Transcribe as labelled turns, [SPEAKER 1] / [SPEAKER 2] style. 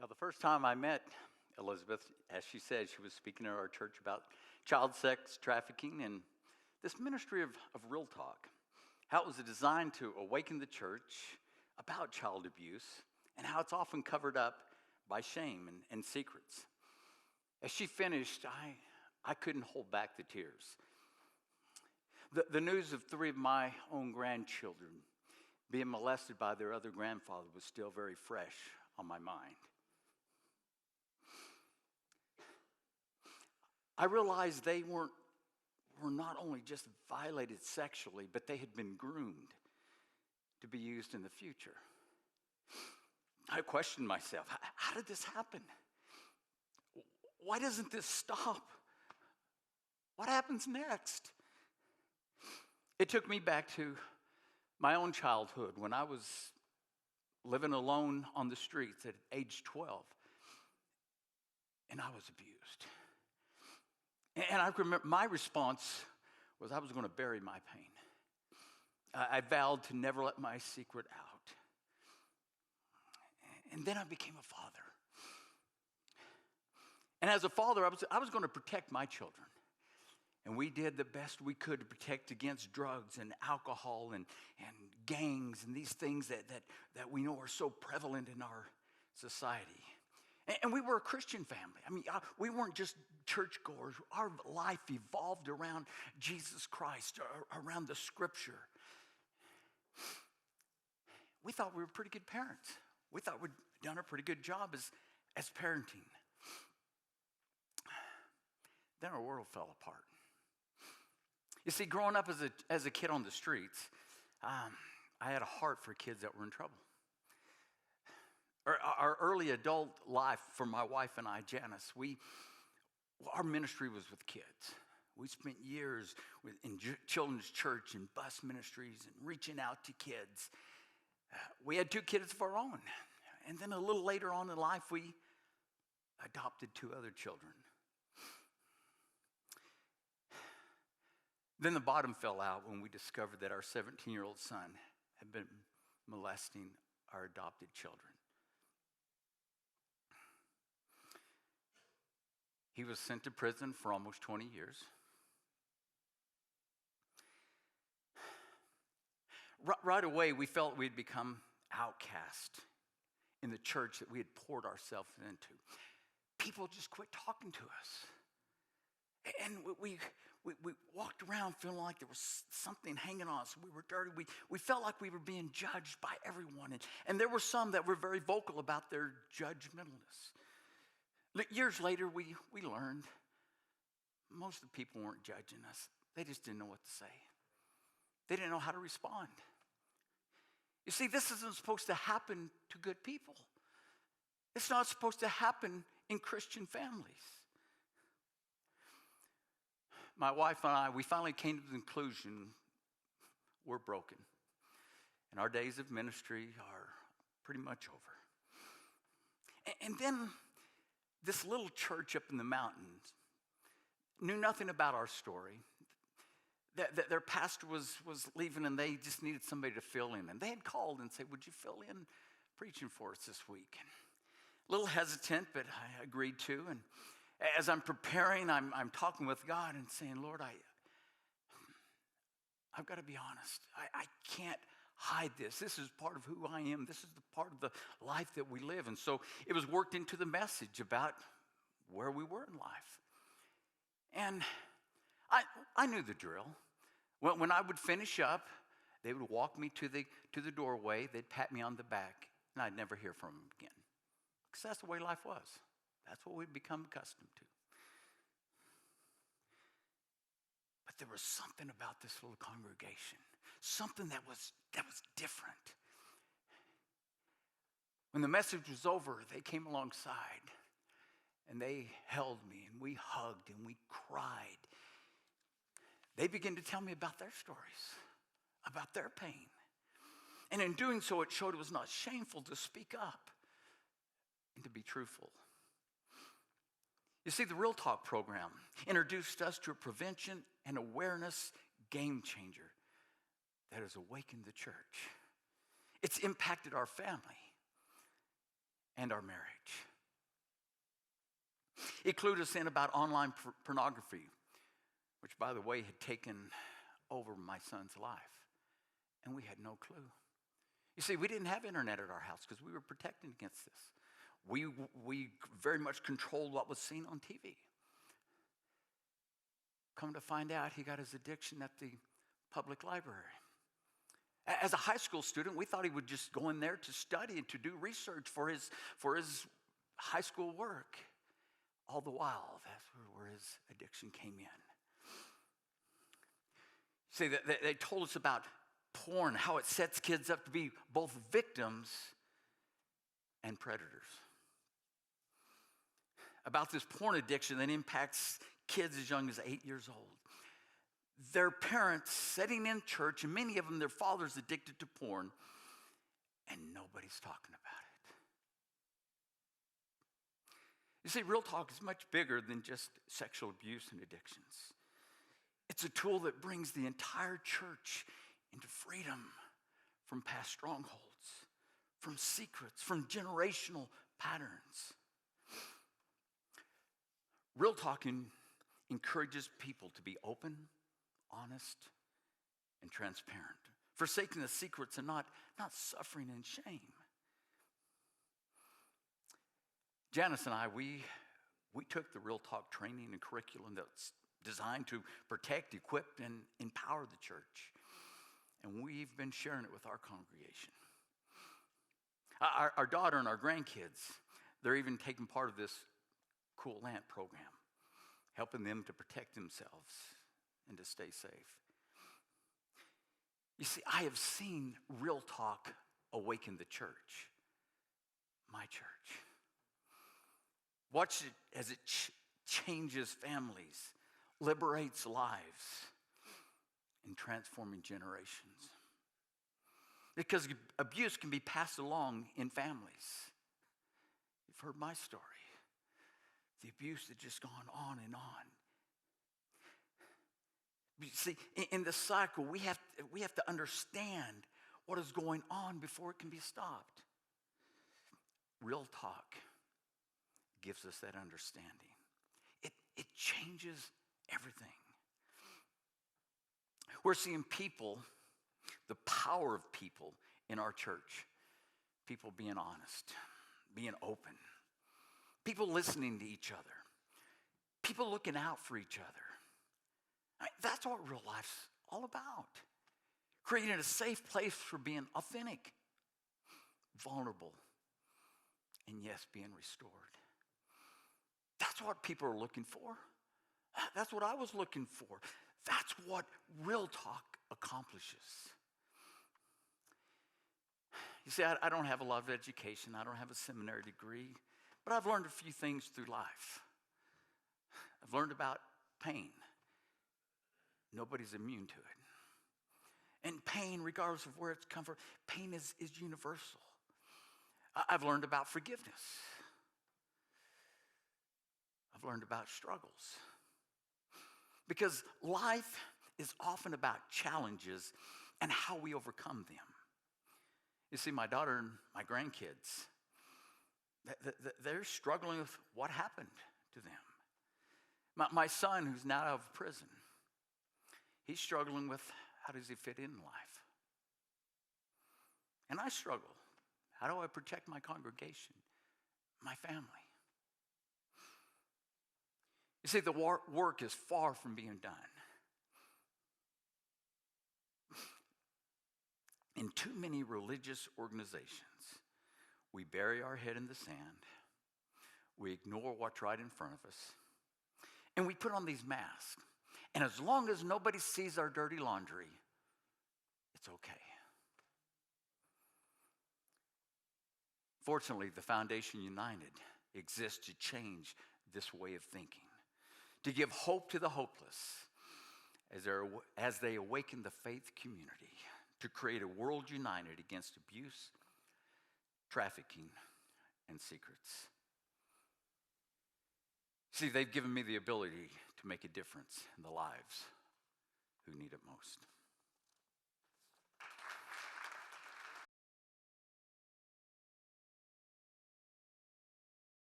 [SPEAKER 1] Now, the first time I met Elizabeth, as she said, she was speaking at our church about child sex trafficking and this ministry of Real Talk, how it was designed to awaken the church about child abuse and how it's often covered up by shame and secrets. As she finished, I couldn't hold back the tears. The news of three of my own grandchildren being molested by their other grandfather was still very fresh on my mind. I realized they were not only just violated sexually, but they had been groomed to be used in the future. I questioned myself, how did this happen? Why doesn't this stop? What happens next? It took me back to my own childhood when I was living alone on the streets at age 12, and I was abused. And I remember my response was I was going to bury my pain. I vowed to never let my secret out. And then I became a father. And as a father, I was going to protect my children. And we did the best we could to protect against drugs and alcohol and gangs and these things that we know are so prevalent in our society. And we were a Christian family. I mean, we weren't just churchgoers. Our life evolved around Jesus Christ, around the Scripture. We thought we were pretty good parents. We thought we'd done a pretty good job as parenting. Then our world fell apart. You see, growing up as a kid on the streets, I had a heart for kids that were in trouble. Our early adult life for my wife and I, Janice, our ministry was with kids. We spent years in children's church and bus ministries and reaching out to kids. We had 2 kids of our own. And then a little later on in life, we adopted 2 other children. Then the bottom fell out when we discovered that our 17-year-old son had been molesting our adopted children. He was sent to prison for almost 20 years. Right away, we felt we'd become outcast in the church that we had poured ourselves into. People just quit talking to us. And we walked around feeling like there was something hanging on us. We were dirty. We felt like we were being judged by everyone. And there were some that were very vocal about their judgmentalness. Years later, we learned most of the people weren't judging us. They just didn't know what to say. They didn't know how to respond. You see, this isn't supposed to happen to good people. It's not supposed to happen in Christian families. My wife and I, we finally came to the conclusion we're broken. And our days of ministry are pretty much over. And then this little church up in the mountains knew nothing about our story. Their pastor was leaving and they just needed somebody to fill in. And they had called and said, would you fill in preaching for us this week? And a little hesitant, but I agreed to. And as I'm preparing, I'm talking with God and saying, Lord, I've got to be honest. I can't hide this. This is part of who I am. This is the part of the life that we live. And so it was worked into the message about where we were in life. And I knew the drill. When I would finish up, they would walk me to the doorway. They'd pat me on the back, and I'd never hear from them again. Because that's the way life was. That's what we'd become accustomed to. But there was something about this little congregation, something that was different. When the message was over, they came alongside and they held me and we hugged and we cried. They began to tell me about their stories, about their pain. And in doing so, it showed it was not shameful to speak up and to be truthful. You see, the Real Talk program introduced us to a prevention and awareness game changer that has awakened the church. It's impacted our family and our marriage. It clued us in about online pornography, which, by the way, had taken over my son's life. And we had no clue. You see, we didn't have internet at our house because we were protected against this. We very much controlled what was seen on TV. Come to find out, he got his addiction at the public library. As a high school student, we thought he would just go in there to study and to do research for his high school work. All the while, that's where his addiction came in. See, they told us about porn, how it sets kids up to be both victims and predators. About this porn addiction that impacts kids as young as 8 years old. Their parents sitting in church, and many of them, their fathers addicted to porn, and nobody's talking about it. You see, Real Talk is much bigger than just sexual abuse and addictions. It's a tool that brings the entire church into freedom from past strongholds, from secrets, from generational patterns. Real Talk encourages people to be open, honest, and transparent, forsaking the secrets and not suffering in shame. Janice and I, we took the Real Talk training and curriculum that's designed to protect, equip, and empower the church. And we've been sharing it with our congregation. Our daughter and our grandkids, they're even taking part of this Cool Ant program, helping them to protect themselves and to stay safe. You see, I have seen Real Talk awaken the church, my church. Watch it as it changes families, liberates lives, and transforming generations. Because abuse can be passed along in families. You've heard my story. The abuse that just gone on and on. You see, in the cycle, we have to understand what is going on before it can be stopped. Real Talk gives us that understanding. It changes everything. We're seeing people, the power of people in our church. People being honest, being open. People listening to each other. People looking out for each other. That's what real life's all about. Creating a safe place for being authentic, vulnerable, and yes, being restored. That's what people are looking for. That's what I was looking for. That's what Real Talk accomplishes. You see, I don't have a lot of education. I don't have a seminary degree, but I've learned a few things through life. I've learned about pain. Nobody's immune to it. And pain, regardless of where it's come from, pain is universal. I've learned about forgiveness. I've learned about struggles. Because life is often about challenges and how we overcome them. You see, my daughter and my grandkids, they're struggling with what happened to them. My son, who's now out of prison, he's struggling with how does he fit in life. And I struggle. How do I protect my congregation, my family? You see, the work is far from being done. In too many religious organizations, we bury our head in the sand, we ignore what's right in front of us, and we put on these masks. And as long as nobody sees our dirty laundry, it's okay. Fortunately, the Foundation United exists to change this way of thinking, to give hope to the hopeless as they awaken the faith community, to create a world united against abuse, trafficking, and secrets. See, they've given me the ability to make a difference in the lives who need it most.